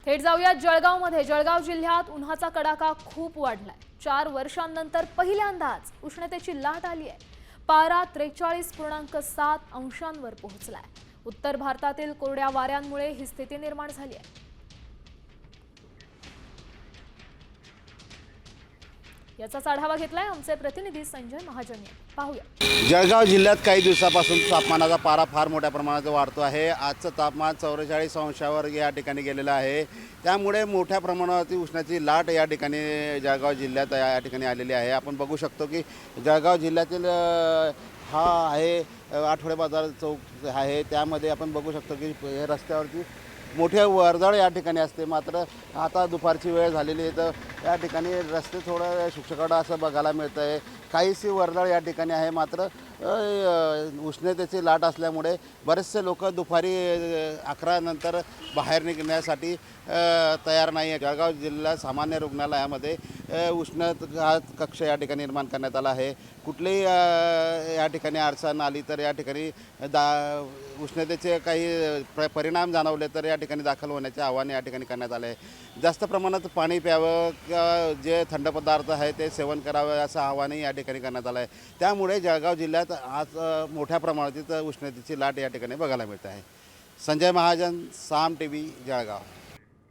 थेट जाऊया जळगावमध्ये। जळगाव जिल्ह्यात उन्हाचा कडाका खूप वाढलाय। 4 वर्षांनंतर पहिल्यांदाच उष्णतेची लाट आली आहे। पारा 43.7 अंशांवर पोहोचलाय। उत्तर भारतातील कोरड्या वाऱ्यांमुळे ही स्थिती निर्माण झाली आहे। याचाच आढावा घेतलाय आमचे प्रतिनिधी संजय महाजन यांनी। पाहूया। जळगाव जिल्ह्यात काही दिवसापासून तापमानाचा पारा फार मोठ्या प्रमाणात वाढतो आहे। आजचं तापमान 44 अंशावर या ठिकाणी गेलेलं आहे। त्यामुळे मोठ्या प्रमाणावरती उष्णतेची लाट या ठिकाणी जळगाव जिल्ह्यात या ठिकाणी आलेली आहे। आपण बघू शकतो की जळगाव जिल्ह्यातील हा आहे आठवडे बाजार चौक आहे। त्यामध्ये आपण बघू शकतो की रस्त्यावरती मोठे वर्दळ या ठिकाणी असते। मात्र आता दुपारची वेळ झालेली आहे तर या ठिकाणी रस्ते थोडं शुकशुकाट असं बघायला मिळतं आहे। काहीशी वर्दळ या ठिकाणी आहे। मात्र उष्णतेची लाट असल्यामुळे बरेचसे लोक दुपारी 11 नंतर बाहेर निघण्यासाठी तयार नाही आहे। जळगाव जिल्हा सामान्य रुग्णालयामध्ये उष्णता कक्ष या ठिकाणी निर्माण करण्यात आला आहे। कुठलीही या ठिकाणी अडचण आली तर या ठिकाणी उष्णतेचे काही परिणाम जाणवले तर या ठिकाणी दाखल होण्याचे आवाहन या ठिकाणी करण्यात आले आहे। जास्त प्रमाणात पाणी प्यावं किंवा जे थंड पदार्थ आहे ते सेवन करावे असं आवाहनही या ठिकाणी करण्यात आलं आहे। त्यामुळे जळगाव जिल्ह्यात आज मोठ्या प्रमाणात उष्णतेची लाट या ठिकाणी बघायला मिळते आहे। संजय महाजन, साम टीव्ही, जळगाव।